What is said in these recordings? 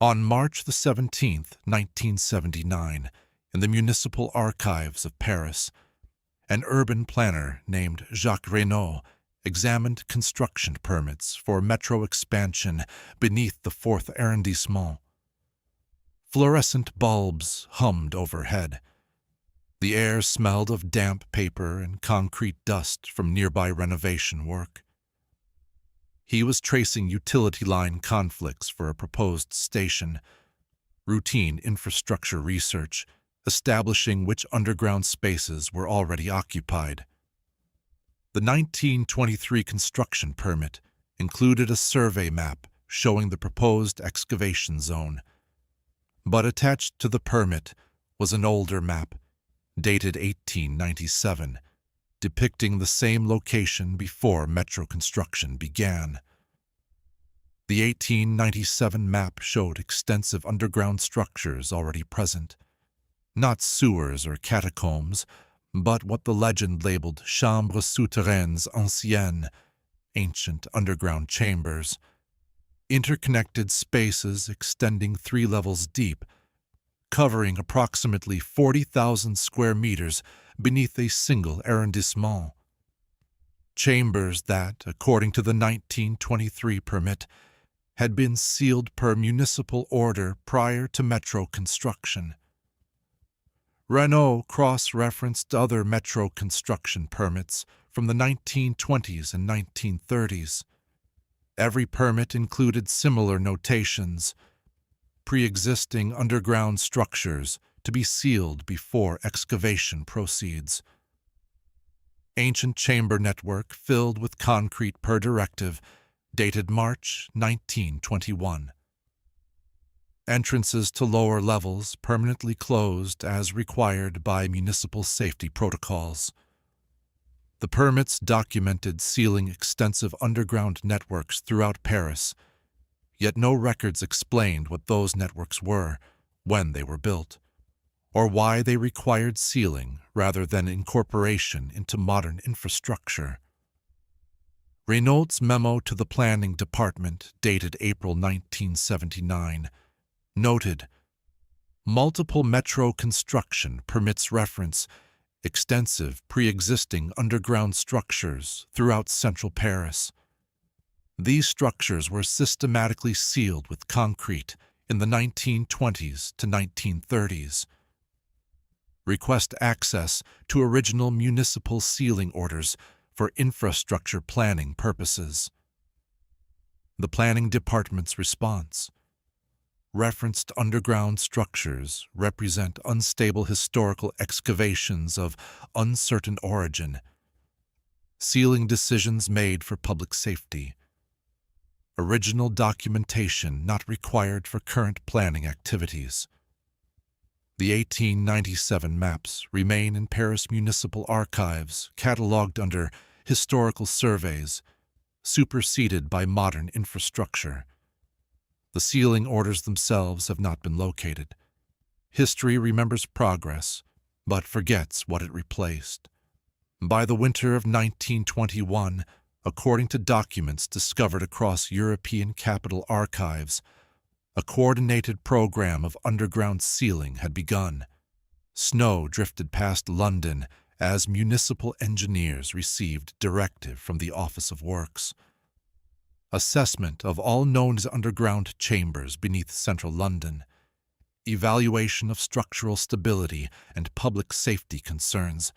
On March the 17th, 1979, in the Municipal Archives of Paris, an urban planner named Jacques Reynaud examined construction permits for metro expansion beneath the 4th arrondissement. Fluorescent bulbs hummed overhead. The air smelled of damp paper and concrete dust from nearby renovation work. He was tracing utility line conflicts for a proposed station, routine infrastructure research, establishing which underground spaces were already occupied. The 1923 construction permit included a survey map showing the proposed excavation zone, but attached to the permit was an older map, dated 1897, depicting the same location before metro construction began. The 1897 map showed extensive underground structures already present, not sewers or catacombs, but what the legend labeled chambres souterraines anciennes, ancient underground chambers, interconnected spaces extending 3 levels deep, covering approximately 40,000 square meters beneath a single arrondissement. Chambers that, according to the 1923 permit, had been sealed per municipal order prior to metro construction. Reynaud cross-referenced other metro construction permits from the 1920s and 1930s. Every permit included similar notations: pre-existing underground structures to be sealed before excavation proceeds. Ancient chamber network filled with concrete per directive, dated March 1921. Entrances to lower levels permanently closed as required by municipal safety protocols. The permits documented sealing extensive underground networks throughout Paris, yet no records explained what those networks were, when they were built, or why they required sealing rather than incorporation into modern infrastructure. Reynaud's memo to the Planning Department, dated April 1979, noted, multiple metro construction permits reference extensive pre-existing underground structures throughout central Paris. These structures were systematically sealed with concrete in the 1920s to 1930s. Request access to original municipal sealing orders for infrastructure planning purposes. The Planning Department's response: referenced underground structures represent unstable historical excavations of uncertain origin. Sealing decisions made for public safety. Original documentation not required for current planning activities. The 1897 maps remain in Paris Municipal Archives, catalogued under Historical Surveys, superseded by modern infrastructure. The sealing orders themselves have not been located. History remembers progress, but forgets what it replaced. By the winter of 1921, according to documents discovered across European capital archives, a coordinated program of underground sealing had begun. Snow drifted past London as municipal engineers received directive from the Office of Works. Assessment of all known underground chambers beneath central London. Evaluation of structural stability and public safety concerns.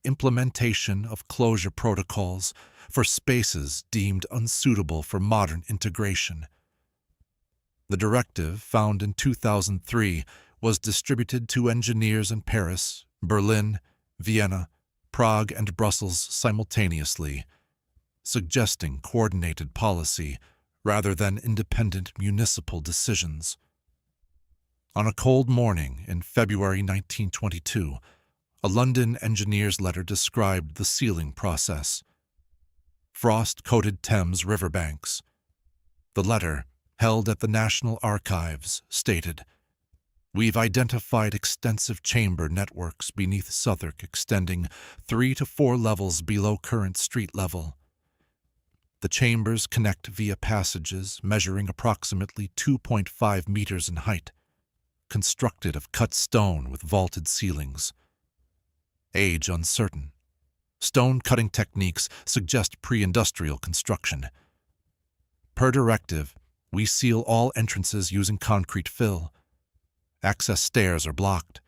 Implementation of closure protocols for spaces deemed unsuitable for modern integration. The directive, found in 2003, was distributed to engineers in Paris, Berlin, Vienna, Prague, and Brussels simultaneously, suggesting coordinated policy rather than independent municipal decisions. On a cold morning in February 1922, a London engineer's letter described the sealing process. Frost-coated Thames riverbanks. The letter, held at the National Archives, stated, "We've identified extensive chamber networks beneath Southwark extending 3 to 4 levels below current street level. The chambers connect via passages measuring approximately 2.5 meters in height, constructed of cut stone with vaulted ceilings. Age uncertain. Stone cutting techniques suggest pre-industrial construction. Per directive, we seal all entrances using concrete fill. Access stairs are blocked.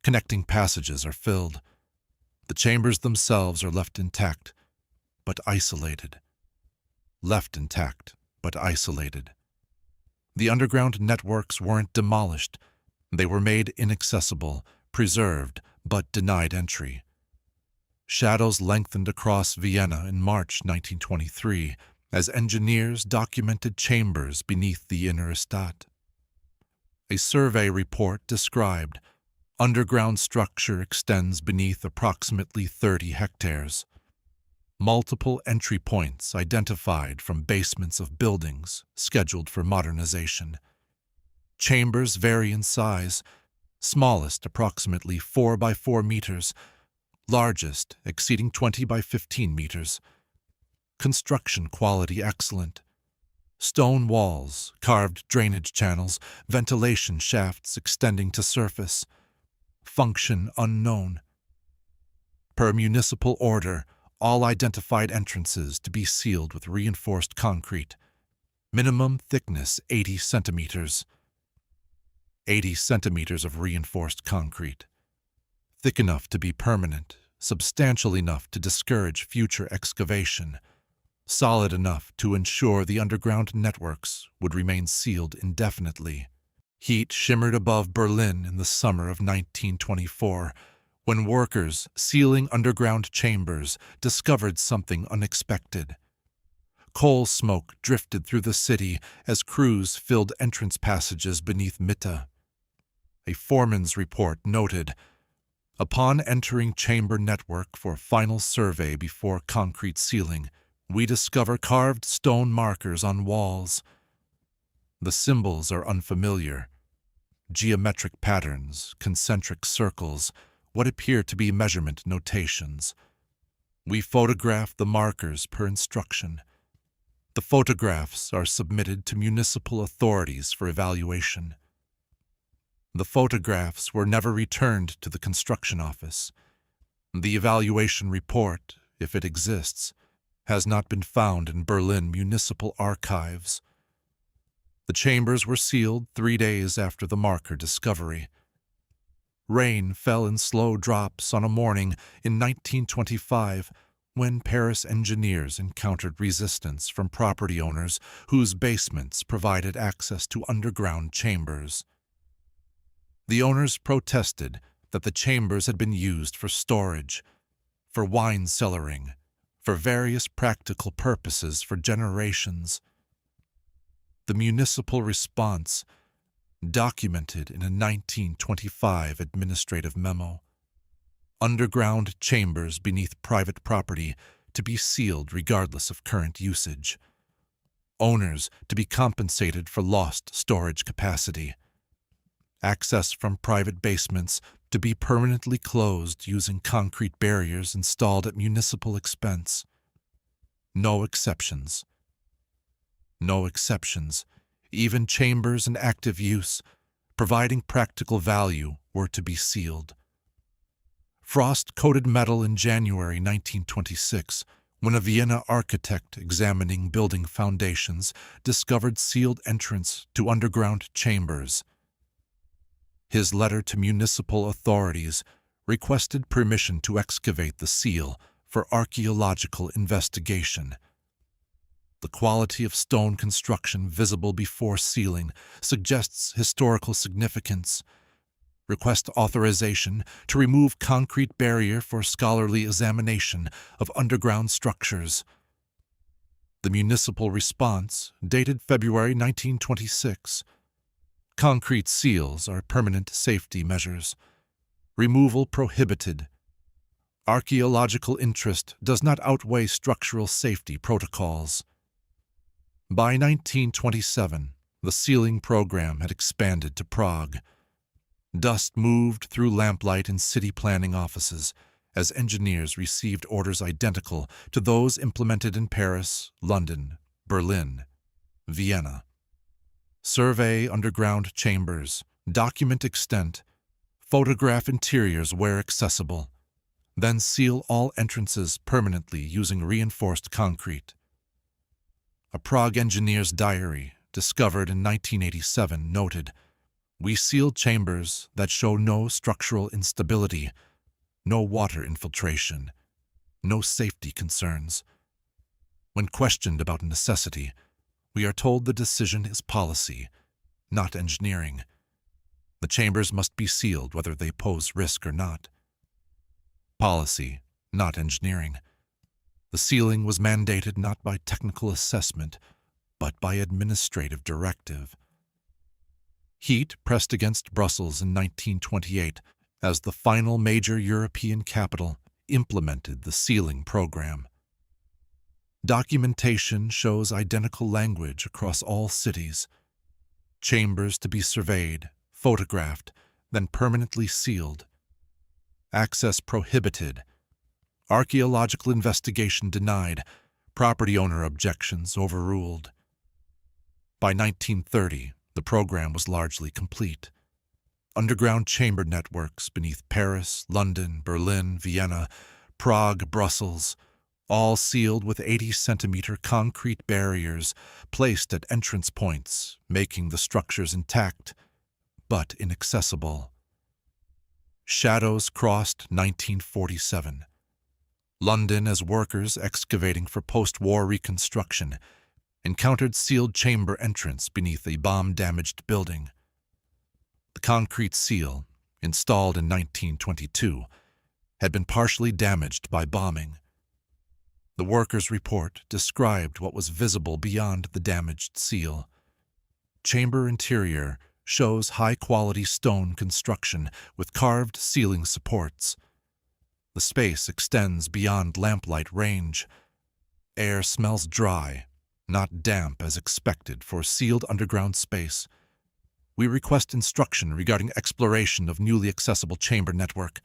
Connecting passages are filled. The chambers themselves are left intact, but isolated. Left intact, but isolated. The underground networks weren't demolished. They were made inaccessible, preserved, but denied entry. Shadows lengthened across Vienna in March 1923 as engineers documented chambers beneath the inner estate. A survey report described underground structure extends beneath approximately 30 hectares. Multiple entry points identified from basements of buildings scheduled for modernization. Chambers vary in size, smallest approximately 4 by 4 meters, largest exceeding 20 by 15 meters. Construction quality excellent. Stone walls, carved drainage channels, ventilation shafts extending to surface. Function unknown. Per municipal order, all identified entrances to be sealed with reinforced concrete. Minimum thickness 80 centimeters. 80 centimeters of reinforced concrete. Thick enough to be permanent, substantial enough to discourage future excavation, solid enough to ensure the underground networks would remain sealed indefinitely. Heat shimmered above Berlin in the summer of 1924, when workers sealing underground chambers discovered something unexpected. Coal smoke drifted through the city as crews filled entrance passages beneath Mitte. A foreman's report noted, upon entering chamber network for final survey before concrete sealing, we discover carved stone markers on walls. The symbols are unfamiliar. Geometric patterns, concentric circles, what appear to be measurement notations. We photograph the markers per instruction. The photographs are submitted to municipal authorities for evaluation. The photographs were never returned to the construction office. The evaluation report, if it exists, has not been found in Berlin municipal archives. The chambers were sealed 3 days after the marker discovery. Rain fell in slow drops on a morning in 1925 when Paris engineers encountered resistance from property owners whose basements provided access to underground chambers. The owners protested that the chambers had been used for storage, for wine cellaring, for various practical purposes for generations. The municipal response, documented in a 1925 administrative memo. Underground chambers beneath private property to be sealed regardless of current usage. Owners to be compensated for lost storage capacity. Access from private basements to be permanently closed using concrete barriers installed at municipal expense. No exceptions. No exceptions. Even chambers in active use, providing practical value, were to be sealed. Frost-coated metal in January 1926, when a Vienna architect examining building foundations discovered sealed entrance to underground chambers. His letter to municipal authorities requested permission to excavate the seal for archaeological investigation. The quality of stone construction visible before sealing suggests historical significance. Request authorization to remove concrete barrier for scholarly examination of underground structures. The municipal response, dated February 1926. Concrete seals are permanent safety measures. Removal prohibited. Archaeological interest does not outweigh structural safety protocols. By 1927, the sealing program had expanded to Prague. Dust moved through lamplight in city planning offices as engineers received orders identical to those implemented in Paris, London, Berlin, Vienna. Survey underground chambers, document extent, photograph interiors where accessible, then seal all entrances permanently using reinforced concrete. A Prague engineer's diary, discovered in 1987, noted, "We sealed chambers that show no structural instability, no water infiltration, no safety concerns. When questioned about necessity, we are told the decision is policy, not engineering. The chambers must be sealed whether they pose risk or not." Policy, not engineering. The sealing was mandated not by technical assessment, but by administrative directive. Heat pressed against Brussels in 1928 as the final major European capital implemented the sealing program. Documentation shows identical language across all cities. Chambers to be surveyed, photographed, then permanently sealed. Access prohibited. Archaeological investigation denied. Property owner objections overruled. By 1930, the program was largely complete. Underground chamber networks beneath Paris, London, Berlin, Vienna, Prague, Brussels, all sealed with 80-centimeter concrete barriers placed at entrance points, making the structures intact, but inaccessible. Shadows crossed 1947. London, as workers excavating for post-war reconstruction, encountered sealed chamber entrance beneath a bomb-damaged building. The concrete seal, installed in 1922, had been partially damaged by bombing. The workers' report described what was visible beyond the damaged seal. Chamber interior shows high-quality stone construction with carved ceiling supports. The space extends beyond lamplight range. Air smells dry, not damp as expected for sealed underground space. We request instruction regarding exploration of newly accessible chamber network.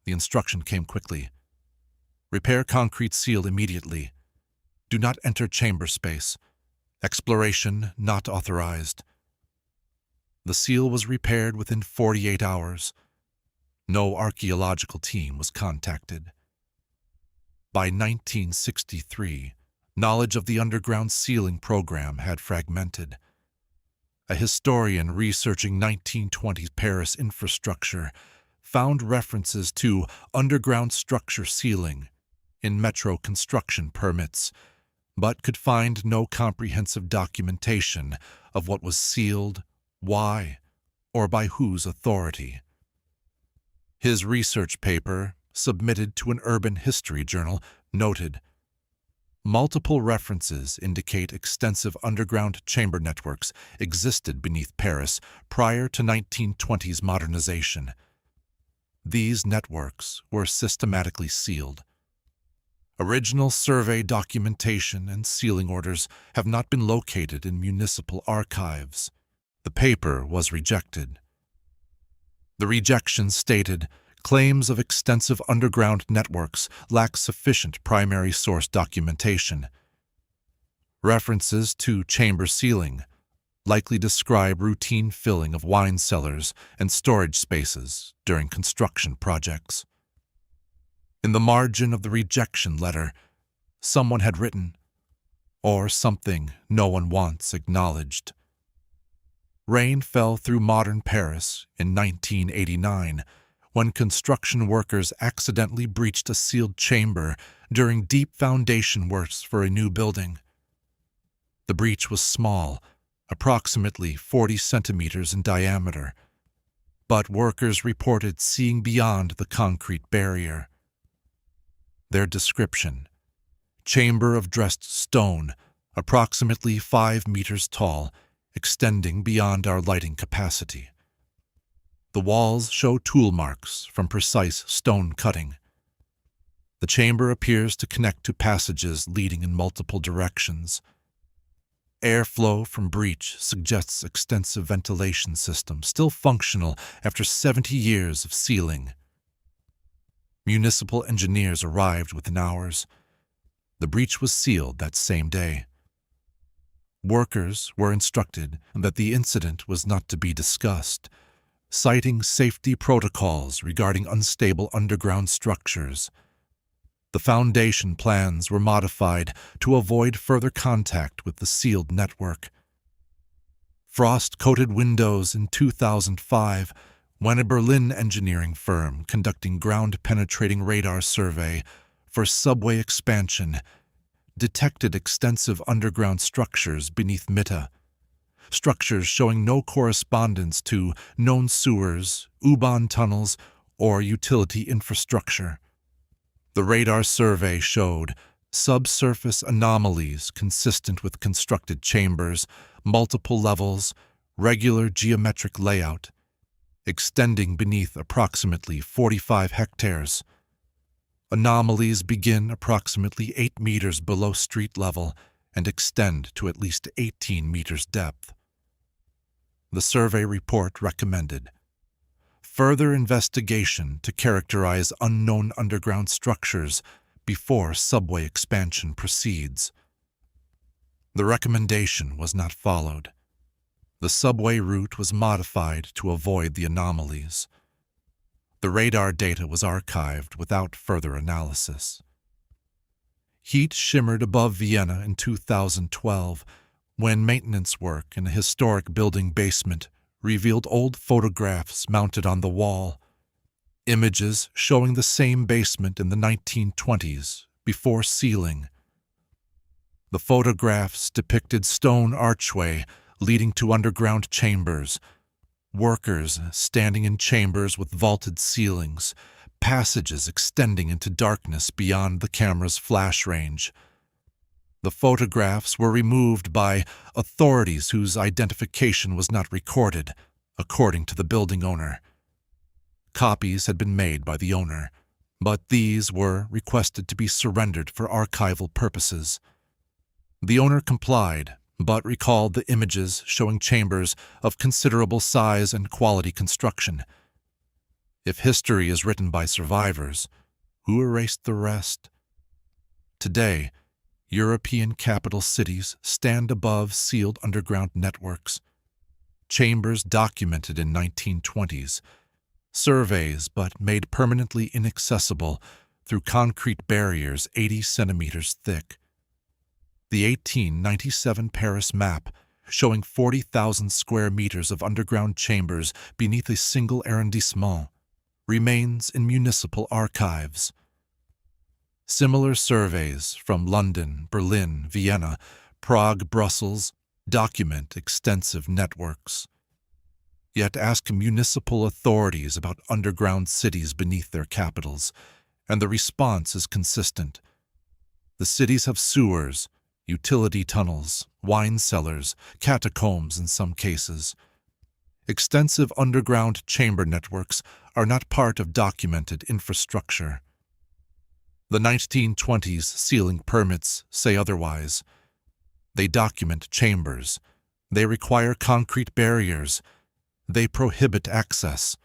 The instruction came quickly. Repair concrete seal immediately. Do not enter chamber space. Exploration not authorized. The seal was repaired within 48 hours. No archaeological team was contacted. By 1963, knowledge of the underground sealing program had fragmented. A historian researching 1920s Paris infrastructure found references to underground structure sealing in metro construction permits, but could find no comprehensive documentation of what was sealed, why, or by whose authority. His research paper, submitted to an urban history journal, noted, "Multiple references indicate extensive underground chamber networks existed beneath Paris prior to 1920s modernization. These networks were systematically sealed. Original survey documentation and sealing orders have not been located in municipal archives." The paper was rejected. The rejection stated, claims of extensive underground networks lack sufficient primary source documentation. References to chamber sealing likely describe routine filling of wine cellars and storage spaces during construction projects. In the margin of the rejection letter, someone had written, "or something no one once acknowledged." Rain fell through modern Paris in 1989 when construction workers accidentally breached a sealed chamber during deep foundation works for a new building. The breach was small, approximately 40 centimeters in diameter, but workers reported seeing beyond the concrete barrier. Their description: chamber of dressed stone, approximately 5 meters tall, extending beyond our lighting capacity. The walls show tool marks from precise stone cutting. The chamber appears to connect to passages leading in multiple directions. Airflow from breach suggests extensive ventilation system still functional after 70 years of sealing. Municipal engineers arrived within hours. The breach was sealed that same day. Workers were instructed that the incident was not to be discussed, citing safety protocols regarding unstable underground structures. The foundation plans were modified to avoid further contact with the sealed network. Frost-coated windows in 2005, when a Berlin engineering firm conducting ground-penetrating radar survey for subway expansion detected extensive underground structures beneath Mitte, structures showing no correspondence to known sewers, U-Bahn tunnels, or utility infrastructure. The radar survey showed subsurface anomalies consistent with constructed chambers, multiple levels, regular geometric layout, extending beneath approximately 45 hectares. Anomalies begin approximately 8 meters below street level and extend to at least 18 meters depth. The survey report recommended further investigation to characterize unknown underground structures before subway expansion proceeds. The recommendation was not followed. The subway route was modified to avoid the anomalies. The radar data was archived without further analysis. Heat shimmered above Vienna in 2012 when maintenance work in a historic building basement revealed old photographs mounted on the wall, images showing the same basement in the 1920s before sealing. The photographs depicted stone archway leading to underground chambers, workers standing in chambers with vaulted ceilings, passages extending into darkness beyond the camera's flash range. The photographs were removed by authorities whose identification was not recorded, according to the building owner. Copies had been made by the owner, but these were requested to be surrendered for archival purposes. The owner complied, but recalled the images showing chambers of considerable size and quality construction. If history is written by survivors, who erased the rest? Today, European capital cities stand above sealed underground networks. Chambers documented in 1920s, surveys but made permanently inaccessible through concrete barriers 80 centimeters thick. The 1897 Paris map, showing 40,000 square meters of underground chambers beneath a single arrondissement, remains in municipal archives. Similar surveys from London, Berlin, Vienna, Prague, Brussels document extensive networks. Yet ask municipal authorities about underground cities beneath their capitals, and the response is consistent. The cities have sewers, utility tunnels, wine cellars, catacombs in some cases. Extensive underground chamber networks are not part of documented infrastructure. The 1920s sealing permits say otherwise. They document chambers. They require concrete barriers. They prohibit access.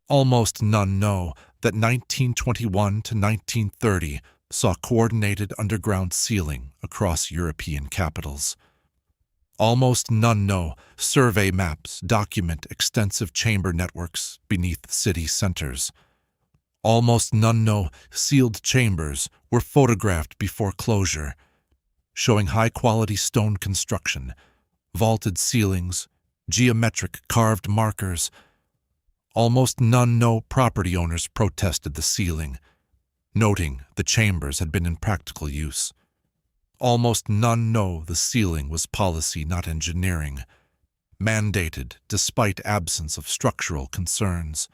Almost none know that 1921 to 1930 saw coordinated underground sealing across European capitals. Almost none know survey maps document extensive chamber networks beneath city centers. Almost none know sealed chambers were photographed before closure, showing high-quality stone construction, vaulted ceilings, geometric carved markers. Almost none know property owners protested the sealing, noting the chambers had been in practical use. Almost none know the sealing was policy, not engineering, mandated despite absence of structural concerns.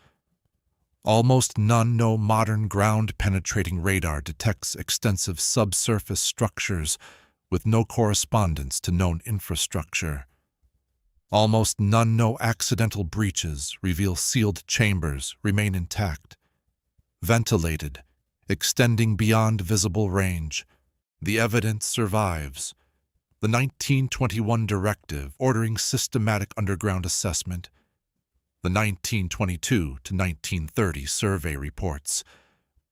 Almost none know modern ground-penetrating radar detects extensive subsurface structures with no correspondence to known infrastructure. Almost none know accidental breaches reveal sealed chambers remain intact, ventilated, extending beyond visible range. The evidence survives. The 1921 directive ordering systematic underground assessment, the 1922 to 1930 survey reports,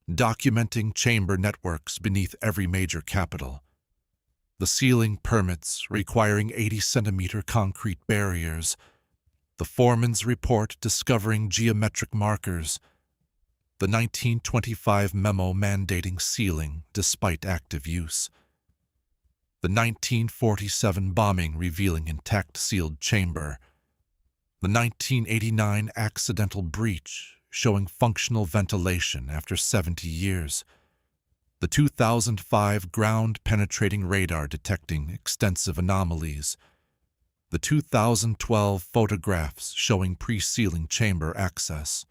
documenting chamber networks beneath every major capital. The sealing permits requiring 80-centimeter concrete barriers, the foreman's report discovering geometric markers, the 1925 memo mandating sealing despite active use, the 1947 bombing revealing intact sealed chamber, the 1989 accidental breach showing functional ventilation after 70 years, the 2005 ground-penetrating radar detecting extensive anomalies, the 2012 photographs showing pre-sealing chamber access.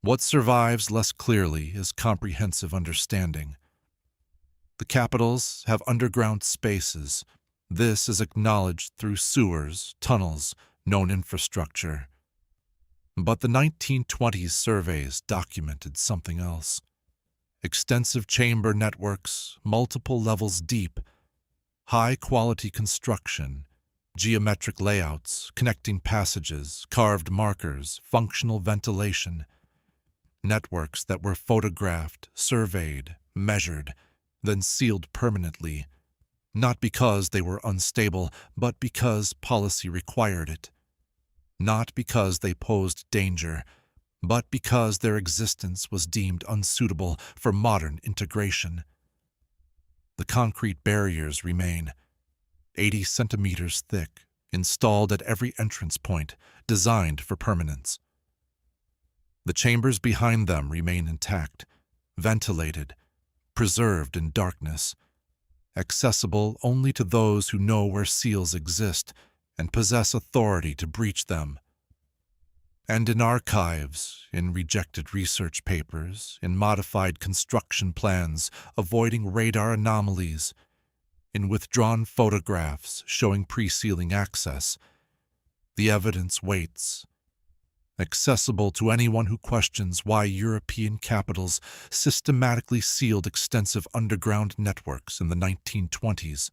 What survives less clearly is comprehensive understanding. The capitals have underground spaces. This is acknowledged through sewers, tunnels, known infrastructure. But the 1920s surveys documented something else. Extensive chamber networks, multiple levels deep, high-quality construction, geometric layouts, connecting passages, carved markers, functional ventilation. Networks that were photographed, surveyed, measured, then sealed permanently, not because they were unstable, but because policy required it. Not because they posed danger, but because their existence was deemed unsuitable for modern integration. The concrete barriers remain, 80 centimeters thick, installed at every entrance point, designed for permanence. The chambers behind them remain intact, ventilated, preserved in darkness, accessible only to those who know where seals exist and possess authority to breach them. And in archives, in rejected research papers, in modified construction plans avoiding radar anomalies, in withdrawn photographs showing pre-sealing access, the evidence waits, accessible to anyone who questions why European capitals systematically sealed extensive underground networks in the 1920s,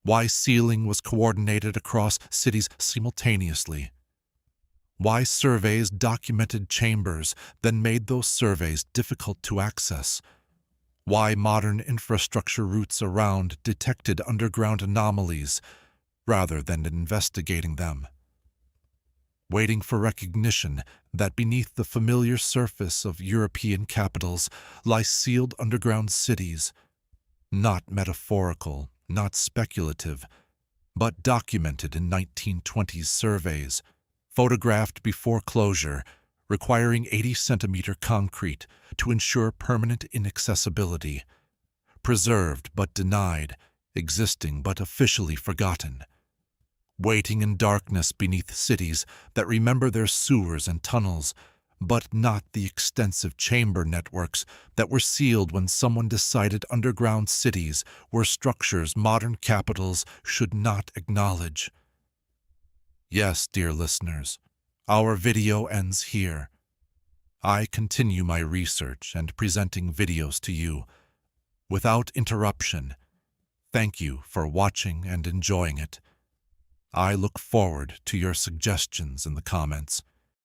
why sealing was coordinated across cities simultaneously, why surveys documented chambers, then made those surveys difficult to access, why modern infrastructure routes around detected underground anomalies rather than investigating them, waiting for recognition that beneath the familiar surface of European capitals lie sealed underground cities, not metaphorical, not speculative, but documented in 1920s surveys, photographed before closure, requiring 80-centimeter concrete to ensure permanent inaccessibility, preserved but denied, existing but officially forgotten, waiting in darkness beneath cities that remember their sewers and tunnels, but not the extensive chamber networks that were sealed when someone decided underground cities were structures modern capitals should not acknowledge. Yes, dear listeners, our video ends here. I continue my research and presenting videos to you without interruption. Thank you for watching and enjoying it. I look forward to your suggestions in the comments.